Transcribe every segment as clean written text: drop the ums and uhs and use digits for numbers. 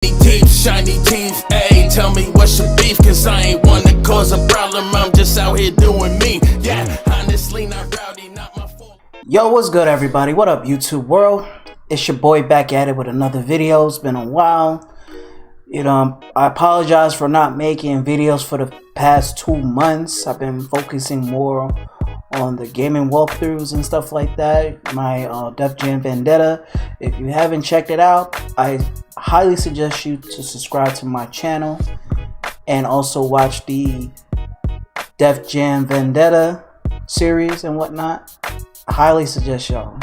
Deep, shiny teeth, ayy, tell me what's your beef, cause I ain't one to cause a problem, I'm just out here doing me, yeah, honestly not rowdy, not my fault. Yo, what's good everybody? What up YouTube world? It's your boy back at it with another video. It's been a while. I apologize for not making videos for the past 2 months. I've been focusing more on the gaming walkthroughs and stuff like that. My Def Jam Vendetta. If you haven't checked it out, I highly suggest you to subscribe to my channel and also watch the Def Jam Vendetta series and whatnot. I highly suggest y'all.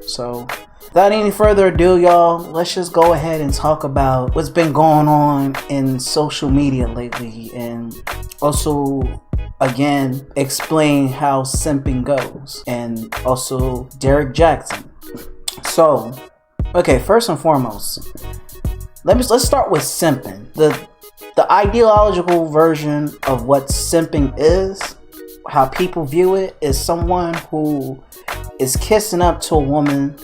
So without any further ado, y'all, let's just go ahead and talk about what's been going on in social media lately, and also again explain how simping goes, and also Derrek Jaxn. So okay, first and foremost, let's start with simping. The ideological version of what simping is, how people view it, is someone who is kissing up to a woman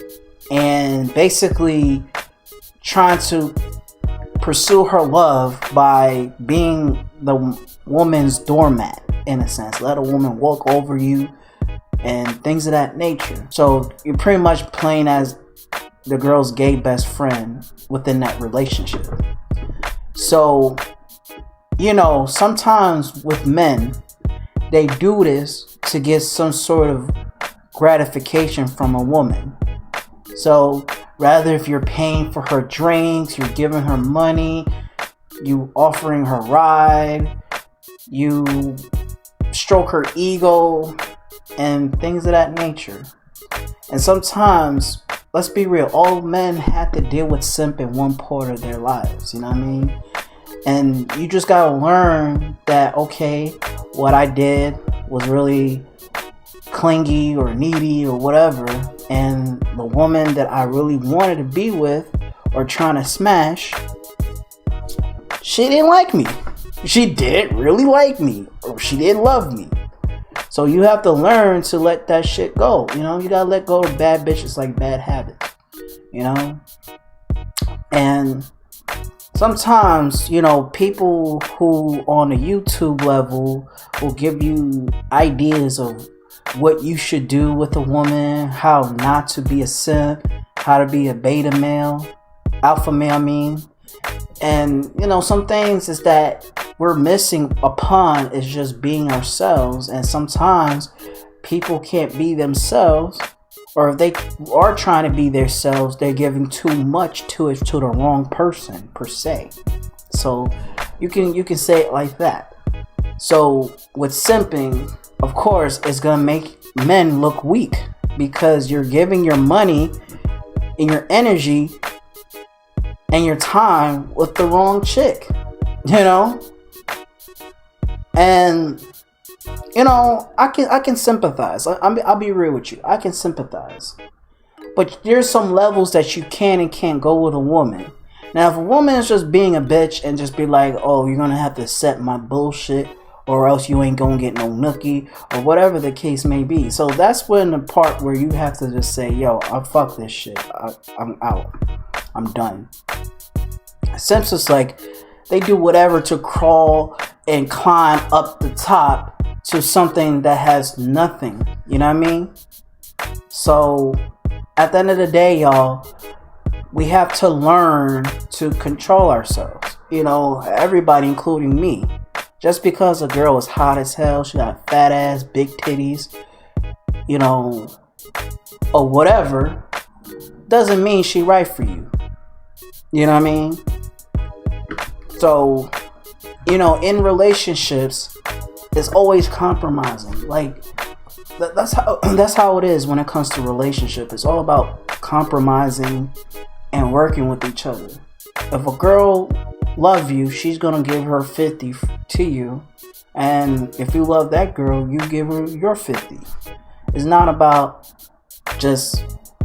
and basically trying to pursue her love by being the woman's doormat, in a sense. Let a woman walk over you and things of that nature. So you're pretty much playing as the girl's gay best friend within that relationship. So, sometimes with men, they do this to get some sort of gratification from a woman. So rather, if you're paying for her drinks, you're giving her money, you offering her ride, you stroke her ego and things of that nature. And sometimes, let's be real, all men have to deal with simp in one part of their lives, you know what I mean? And you just gotta learn that, okay, what I did was really clingy or needy or whatever, and the woman that I really wanted to be with or trying to smash, she didn't like me. She didn't really like me, or she didn't love me. So you have to learn to let that shit go. You gotta let go of bad bitches like bad habits. And sometimes, people who on a YouTube level will give you ideas of what you should do with a woman, how not to be a simp, how to be a beta male, alpha male, I mean. And, some things is that we're missing upon is just being ourselves. And sometimes people can't be themselves, or if they are trying to be themselves, they're giving too much to it to the wrong person per se. So you can say it like that. So with simping, of course, it's gonna make men look weak, because you're giving your money and your energy and your time with the wrong chick, And I can sympathize. I'll be real with you. I can sympathize, but there's some levels that you can and can't go with a woman. Now, if a woman is just being a bitch and just be like, oh, you're gonna have to accept my bullshit, or else you ain't gonna get no nookie, or whatever the case may be. So that's when the part where you have to just say, yo, I fuck this shit. I'm out. I'm done. Simps is like, they do whatever to crawl and climb up the top to something that has nothing. You know what I mean? So at the end of the day, y'all, we have to learn to control ourselves. Everybody, including me. Just because a girl is hot as hell, she got fat ass, big titties, or whatever, doesn't mean she right for you. You know what I mean? So, in relationships, it's always compromising. Like, that's how it is when it comes to relationship. It's all about compromising and working with each other. If a girl love you, she's gonna give her 50 to you, and if you love that girl, you give her your 50. It's not about just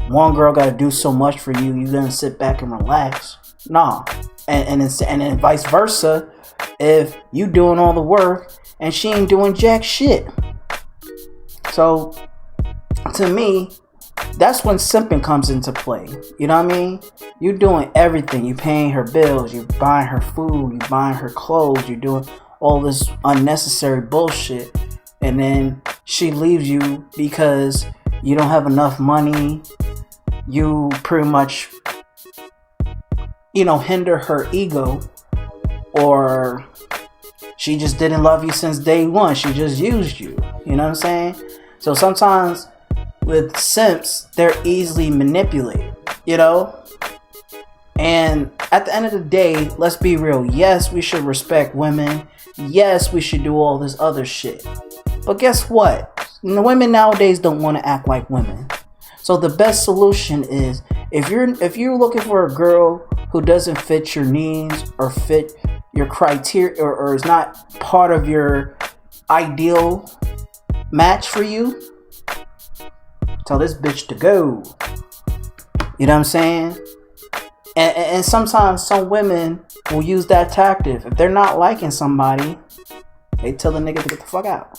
one girl gotta do so much for you, you're gonna sit back and relax. Nah. And then vice versa, if you doing all the work and she ain't doing jack shit. So to me, That's when simping comes into play. You know what I mean? You're doing everything. You're paying her bills. You're buying her food. You're buying her clothes. You're doing all this unnecessary bullshit. And then she leaves you because you don't have enough money. You pretty much, hinder her ego. Or she just didn't love you since day one. She just used you. You know what I'm saying? So sometimes with simps, they're easily manipulated, And at the end of the day, let's be real. Yes, we should respect women. Yes, we should do all this other shit. But guess what? The women nowadays don't want to act like women. So the best solution is if you're looking for a girl who doesn't fit your needs or fit your criteria or is not part of your ideal match for you, tell this bitch to go. You know what I'm saying? And sometimes some women will use that tactic. If they're not liking somebody, they tell the nigga to get the fuck out.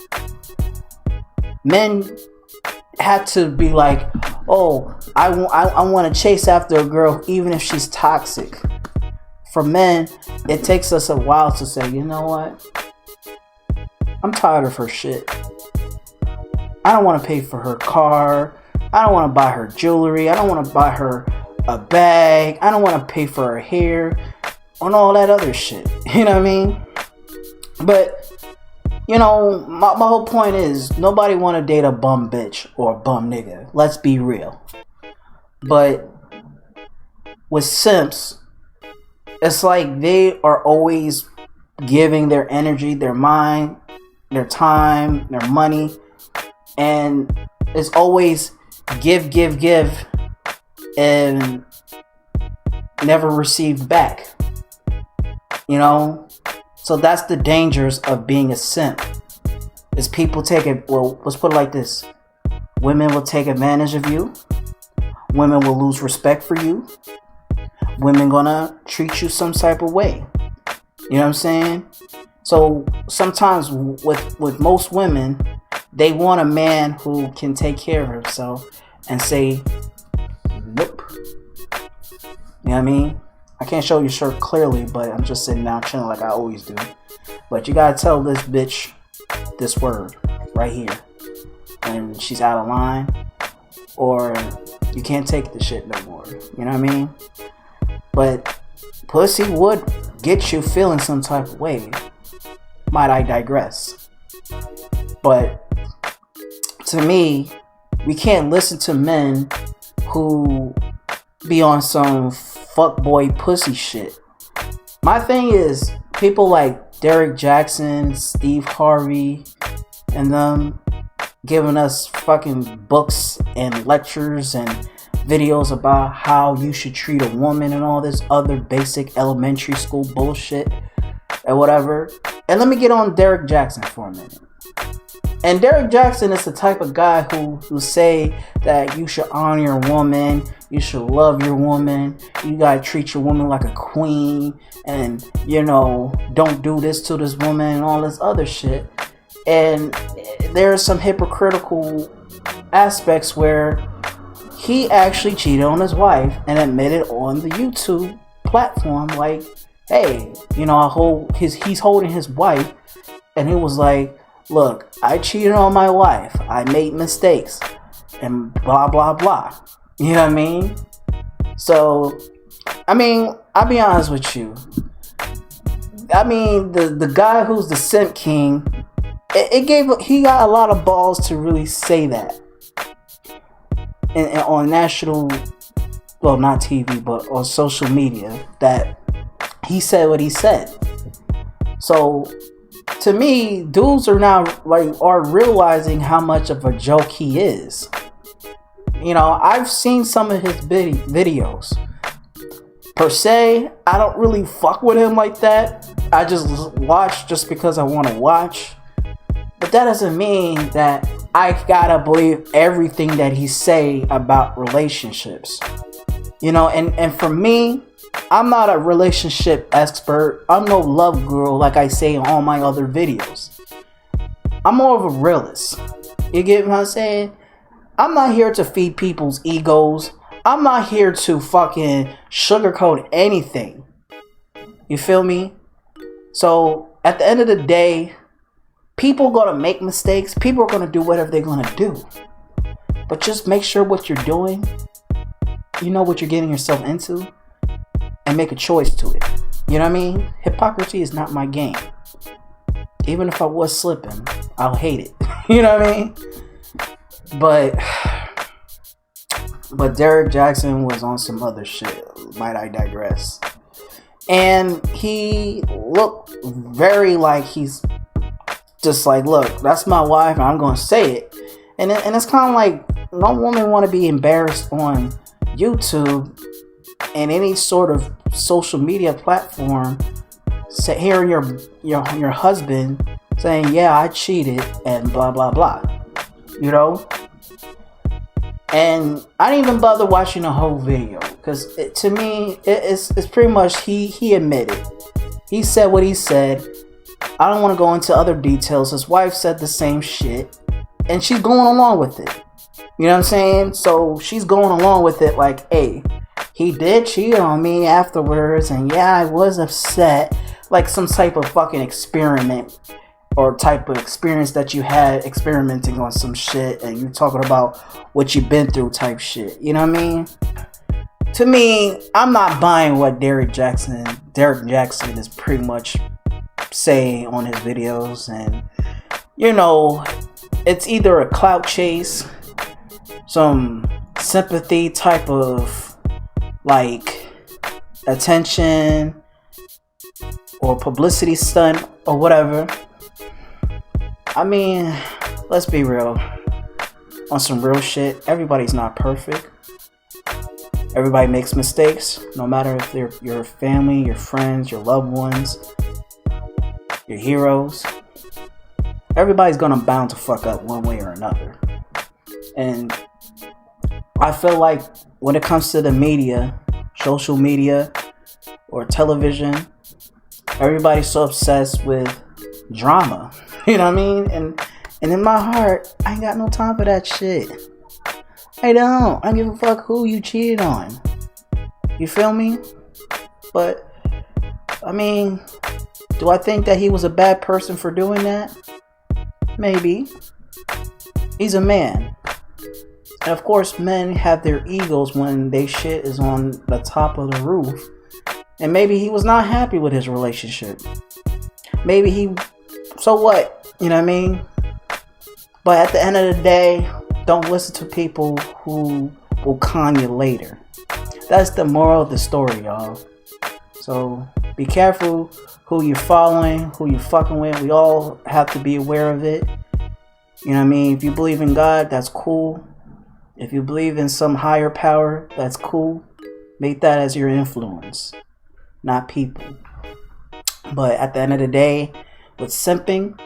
Men have to be like, oh, I want to chase after a girl even if she's toxic. For men, it takes us a while to say, you know what? I'm tired of her shit. I don't want to pay for her car. I don't want to buy her jewelry. I don't want to buy her a bag. I don't want to pay for her hair and all that other shit. You know what I mean? But, my whole point is nobody want to date a bum bitch or a bum nigga. Let's be real. But with simps, it's like they are always giving their energy, their mind, their time, their money. And it's always give, and never received back. So that's the dangers of being a simp. Is people take it, well, let's put it like this. Women will take advantage of you. Women will lose respect for you. Women gonna treat you some type of way. You know what I'm saying? So sometimes with most women, they want a man who can take care of himself and say, nope. You know what I mean? I can't show you shirt clearly, but I'm just sitting down chilling like I always do. But you gotta tell this bitch this word right here. And she's out of line. Or you can't take the shit no more. You know what I mean? But pussy would get you feeling some type of way. Might I digress? But to me, we can't listen to men who be on some fuckboy pussy shit. My thing is, people like Derrek Jaxn, Steve Harvey, and them giving us fucking books and lectures and videos about how you should treat a woman and all this other basic elementary school bullshit and whatever. And let me get on Derrek Jaxn for a minute. And Derrek Jaxn is the type of guy who say that you should honor your woman, you should love your woman, you gotta treat your woman like a queen, and don't do this to this woman and all this other shit. And there are some hypocritical aspects where he actually cheated on his wife and admitted on the YouTube platform, like, hey, he's holding his wife, and he was like, look, I cheated on my wife, I made mistakes, and blah blah blah. You know what I mean? So, I'll be honest with you. The guy who's the simp king, he got a lot of balls to really say that. And on national, well, not TV, but on social media, that he said what he said. So, to me, dudes are now are realizing how much of a joke he is. I've seen some of his videos. Per se, I don't really fuck with him like that. I just watch just because I want to watch. But that doesn't mean that I gotta believe everything that he say about relationships. And for me, I'm not a relationship expert. I'm no love girl like I say in all my other videos. I'm more of a realist. You get what I'm saying? I'm not here to feed people's egos. I'm not here to fucking sugarcoat anything. You feel me? So at the end of the day, people are gonna make mistakes. People are gonna do whatever they're gonna do. But just make sure what you're doing, you know what you're getting yourself into, and make a choice to it. You know what I mean? Hypocrisy is not my game. Even if I was slipping, I'll hate it. You know what I mean? But Derrek Jaxn was on some other shit. Might I digress? And he looked very like he's just like, look, that's my wife and I'm gonna say it. And it's kind of like, no woman want to be embarrassed on YouTube and any sort of social media platform, hearing your husband saying, yeah, I cheated and blah blah blah, you know. And I didn't even bother watching the whole video because to me it's pretty much he admitted, he said what he said. I don't want to go into other details. His wife said the same shit and she's going along with it. You know what I'm saying? So she's going along with it like, hey, he did cheat on me afterwards, and yeah, I was upset. Like some type of fucking experiment or type of experience that you had experimenting on some shit, and you talking about what you've been through type shit. You know what I mean? To me, I'm not buying what Derrek Jaxn is pretty much saying on his videos, and you know, it's either a clout chase, some sympathy type of like attention or publicity stunt or whatever. I mean, let's be real. On some real shit, everybody's not perfect. Everybody makes mistakes, no matter if they're your family, your friends, your loved ones, your heroes. Everybody's gonna bound to fuck up one way or another. And I feel like when it comes to the media, social media or television, everybody's so obsessed with drama. You know what I mean? And in my heart, I ain't got no time for that shit. I don't give a fuck who you cheated on. You feel me? But I mean, do I think that he was a bad person for doing that? Maybe. He's a man. And of course, men have their egos when they shit is on the top of the roof. And maybe he was not happy with his relationship. Maybe so what? You know what I mean? But at the end of the day, don't listen to people who will con you later. That's the moral of the story, y'all. So be careful who you're following, who you're fucking with. We all have to be aware of it. You know what I mean? If you believe in God, that's cool. If you believe in some higher power, that's cool. Make that as your influence, not people. But at the end of the day, with simping,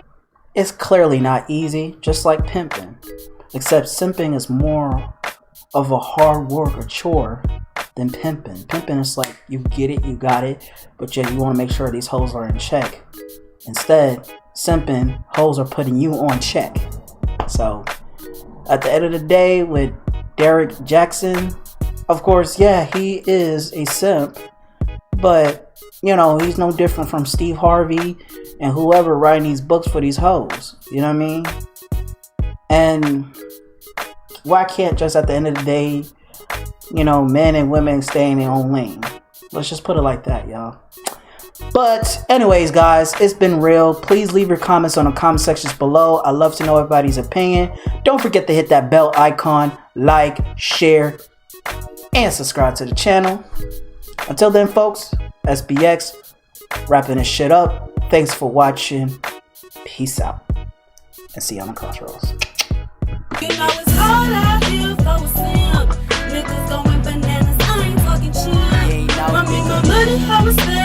it's clearly not easy, just like pimping. Except simping is more of a hard work or chore than pimping. Pimping is like, you get it, you got it, but yet you want to make sure these hoes are in check. Instead, simping, hoes are putting you on check. So, at the end of the day, with Derrek Jaxn, of course, yeah, he is a simp, but, you know, he's no different from Steve Harvey and whoever writing these books for these hoes. You know what I mean? And why can't just at the end of the day, you know, men and women stay in their own lane? Let's just put it like that, y'all. But anyways, guys, it's been real. Please leave your comments on the comment sections below. I love to know everybody's opinion. Don't forget to hit that bell icon, like, share, and subscribe to the channel. Until then, folks, SBX, wrapping this shit up. Thanks for watching. Peace out. And see you on the crossroads. You know it's hard out here for a simp. Niggas going bananas, I ain't talking shit. Run me my money, I respect.